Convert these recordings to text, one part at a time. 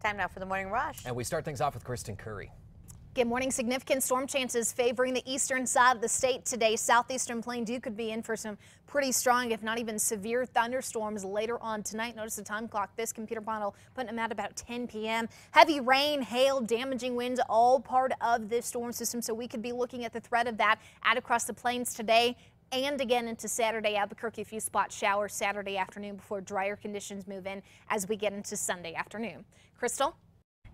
Time now for the Morning Rush. And we start things off with Kristen Curry. Good morning. Significant storm chances favoring the eastern side of the state today. Southeastern Plain could be in for some pretty strong, if not even severe thunderstorms later on tonight. Notice the time clock. This computer model putting them at about 10 p.m. Heavy rain, hail, damaging winds, all part of this storm system. So we could be looking at the threat of that out across the plains today and again into Saturday. Albuquerque, a few spot showers Saturday afternoon before drier conditions move in as we get into Sunday afternoon. Crystal?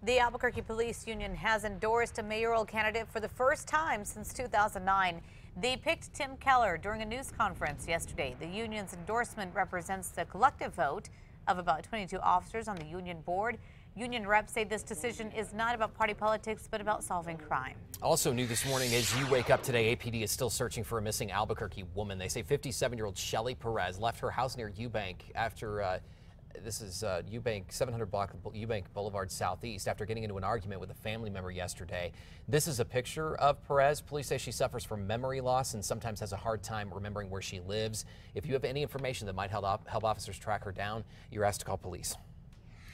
The Albuquerque Police Union has endorsed a mayoral candidate for the first time since 2009. They picked Tim Keller during a news conference yesterday. The union's endorsement represents the collective vote of about 22 officers on the union board. Union reps say this decision is not about party politics, but about solving crime. Also new this morning, as you wake up today, APD is still searching for a missing Albuquerque woman. They say 57-year-old Shelly Perez left her house near Eubank after this is Eubank, 700 block Eubank Boulevard Southeast, after getting into an argument with a family member yesterday. This is a picture of Perez. Police say she suffers from memory loss and sometimes has a hard time remembering where she lives. If you have any information that might help officers track her down, you're asked to call police.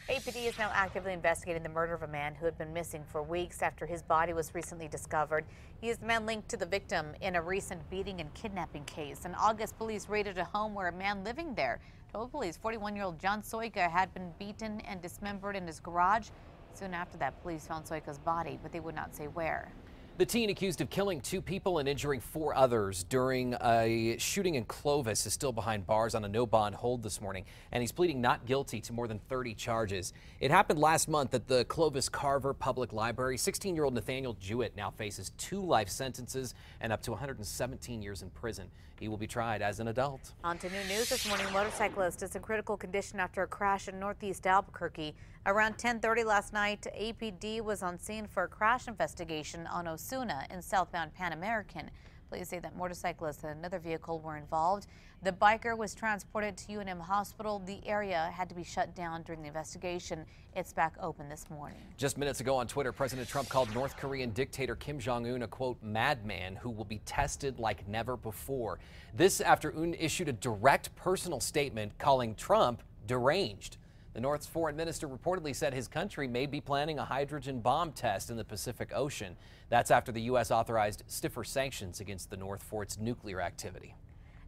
APD is now actively investigating the murder of a man who had been missing for weeks after his body was recently discovered. He is the man linked to the victim in a recent beating and kidnapping case. In August, police raided a home where a man living there told police 41-year-old John Soika had been beaten and dismembered in his garage. Soon after that, police found Soika's body, but they would not say where. The teen accused of killing 2 people and injuring 4 others during a shooting in Clovis is still behind bars on a no-bond hold this morning, and he's pleading not guilty to more than 30 charges. It happened last month at the Clovis Carver Public Library. 16-year-old Nathaniel Jewett now faces 2 life sentences and up to 117 years in prison. He will be tried as an adult. On to new news this morning. A motorcyclist is in critical condition after a crash in northeast Albuquerque. Around 10:30 last night, APD was on scene for a crash investigation on Osuna in southbound Pan American. Police say that motorcyclist and another vehicle were involved. The biker was transported to UNM Hospital. The area had to be shut down during the investigation. It's back open this morning. Just minutes ago on Twitter, President Trump called North Korean dictator Kim Jong-un a, quote, madman who will be tested like never before. This after Un issued a direct personal statement calling Trump deranged. The North's foreign minister reportedly said his country may be planning a hydrogen bomb test in the Pacific Ocean. That's after the U.S. authorized stiffer sanctions against the North for its nuclear activity.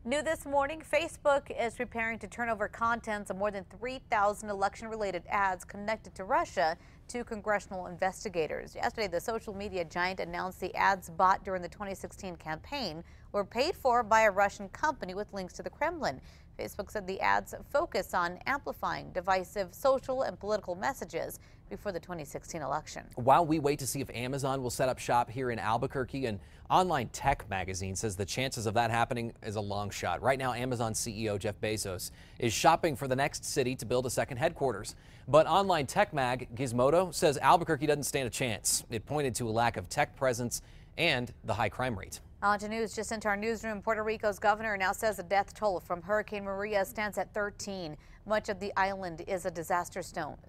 New this morning, Facebook is preparing to turn over contents of more than 3,000 election-related ads connected to Russia to congressional investigators. Yesterday, the social media giant announced the ads bought during the 2016 campaign were paid for by a Russian company with links to the Kremlin. Facebook said the ads focus on amplifying divisive social and political messages before the 2016 election. While we wait to see if Amazon will set up shop here in Albuquerque, an online tech magazine says the chances of that happening is a long shot. Right now, Amazon CEO Jeff Bezos is shopping for the next city to build a second headquarters. But online tech mag Gizmodo says Albuquerque doesn't stand a chance. It pointed to a lack of tech presence and the high crime rate. On to news just into our newsroom. Puerto Rico's governor now says the death toll from Hurricane Maria stands at 13. Much of the island is a disaster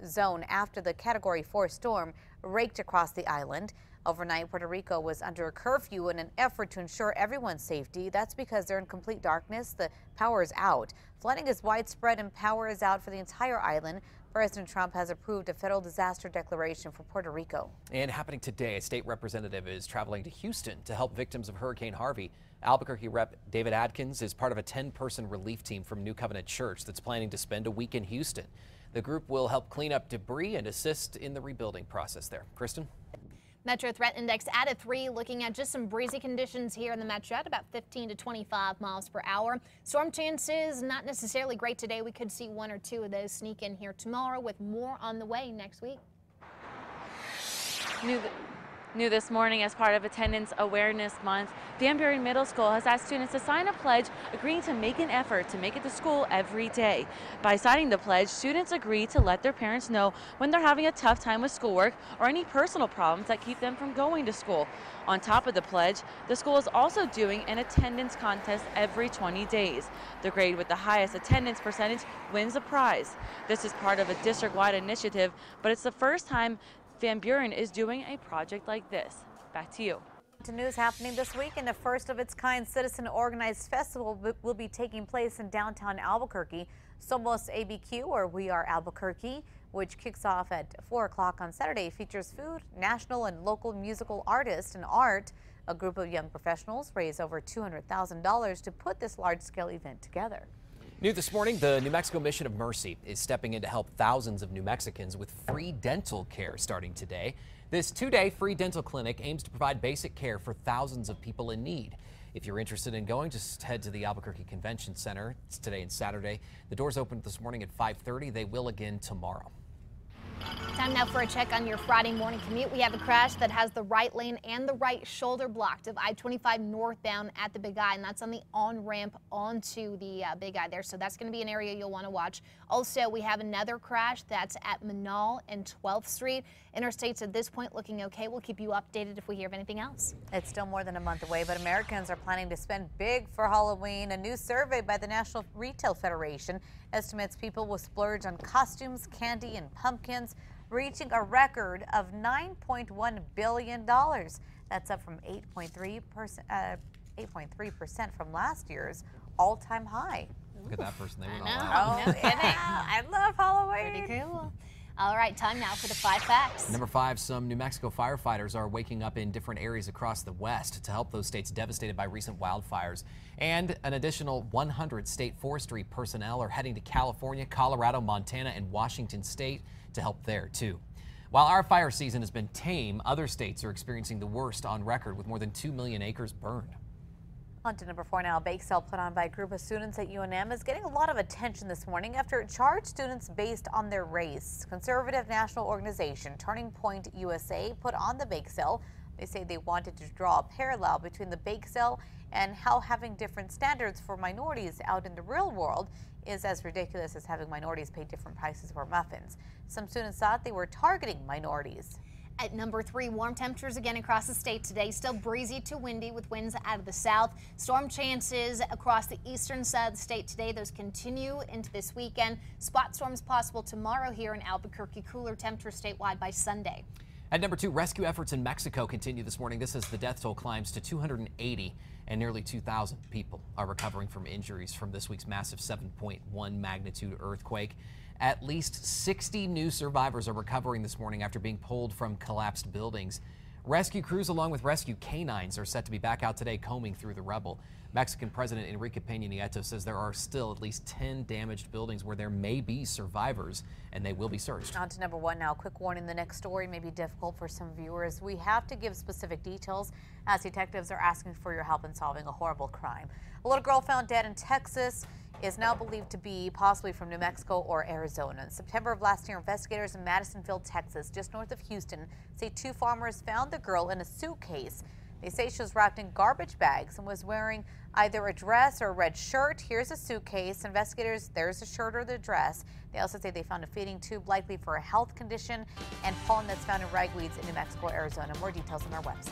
zone after the Category 4 storm raked across the island. Overnight, Puerto Rico was under a curfew in an effort to ensure everyone's safety. That's because they're in complete darkness. The power is out. Flooding is widespread and power is out for the entire island. President Trump has approved a federal disaster declaration for Puerto Rico. And happening today, a state representative is traveling to Houston to help victims of Hurricane Harvey. Albuquerque Rep. David Adkins is part of a 10-person relief team from New Covenant Church that's planning to spend a week in Houston. The group will help clean up debris and assist in the rebuilding process there. Kristen? Metro Threat Index at a 3, looking at just some breezy conditions here in the metro at about 15 to 25 miles per hour. Storm chances not necessarily great today. We could see 1 or 2 of those sneak in here tomorrow, with more on the way next week. New this morning, as part of Attendance Awareness Month, Van Buren Middle School has asked students to sign a pledge agreeing to make an effort to make it to school every day. By signing the pledge, students agree to let their parents know when they're having a tough time with schoolwork or any personal problems that keep them from going to school. On top of the pledge, the school is also doing an attendance contest every 20 days. The grade with the highest attendance percentage wins a prize. This is part of a district-wide initiative, but it's the first time Van Buren is doing a project like this. Back to you. To news happening this weekend, a first of its kind citizen organized festival will be taking place in downtown Albuquerque. Somos ABQ, or We Are Albuquerque, which kicks off at 4 o'clock on Saturday, features food, national and local musical artists, and art. A group of young professionals raised over $200,000 to put this large-scale event together. New this morning, the New Mexico Mission of Mercy is stepping in to help thousands of New Mexicans with free dental care starting today. This two-day free dental clinic aims to provide basic care for thousands of people in need. If you're interested in going, just head to the Albuquerque Convention Center. It's today and Saturday. The doors opened this morning at 5:30. They will again tomorrow. Time now for a check on your Friday morning commute. We have a crash that has the right lane and the right shoulder blocked of I-25 northbound at the Big I, and that's on the on-ramp onto the Big I there. So that's going to be an area you'll want to watch. Also, we have another crash that's at Manal and 12th Street. Interstates at this point looking okay. We'll keep you updated if we hear of anything else. It's still more than a month away, but Americans are planning to spend big for Halloween. A new survey by the National Retail Federation estimates people will splurge on costumes, candy, and pumpkins, reaching a record of $9.1 billion. That's up from 8.3% from last year's all-time high. Look at that person. They went all I know. out. No kidding. I love Halloween. Pretty cool. All right, time now for the 5 facts. Number 5, some New Mexico firefighters are waking up in different areas across the West to help those states devastated by recent wildfires. And an additional 100 state forestry personnel are heading to California, Colorado, Montana, and Washington State to help there, too. While our fire season has been tame, other states are experiencing the worst on record with more than 2 million acres burned. On to number 4 now. A bake sale put on by a group of students at UNM is getting a lot of attention this morning after it charged students based on their race. Conservative national organization Turning Point USA put on the bake sale. They say they wanted to draw a parallel between the bake sale and how having different standards for minorities out in the real world is as ridiculous as having minorities pay different prices for muffins. Some students thought they were targeting minorities. At number 3, warm temperatures again across the state today. Still breezy to windy with winds out of the south. Storm chances across the eastern side of the state today. Those continue into this weekend. Spot storms possible tomorrow here in Albuquerque. Cooler temperatures statewide by Sunday. At number 2, rescue efforts in Mexico continue this morning. This as the death toll climbs to 280 and nearly 2,000 people are recovering from injuries from this week's massive 7.1 magnitude earthquake. At least 60 new survivors are recovering this morning after being pulled from collapsed buildings. Rescue crews along with rescue canines are set to be back out today combing through the rubble. Mexican President Enrique Peña Nieto says there are still at least 10 damaged buildings where there may be survivors, and they will be searched. On to number 1 now. Quick warning, the next story may be difficult for some viewers. We have to give specific details as detectives are asking for your help in solving a horrible crime. A little girl found dead in Texas is now believed to be possibly from New Mexico or Arizona. In September of last year, investigators in Madisonville, Texas, just north of Houston, say 2 farmers found the girl in a suitcase. They say she was wrapped in garbage bags and was wearing either a dress or a red shirt. Here's a suitcase. Investigators, there's the shirt or the dress. They also say they found a feeding tube likely for a health condition and pollen that's found in ragweeds in New Mexico, Arizona. More details on our website.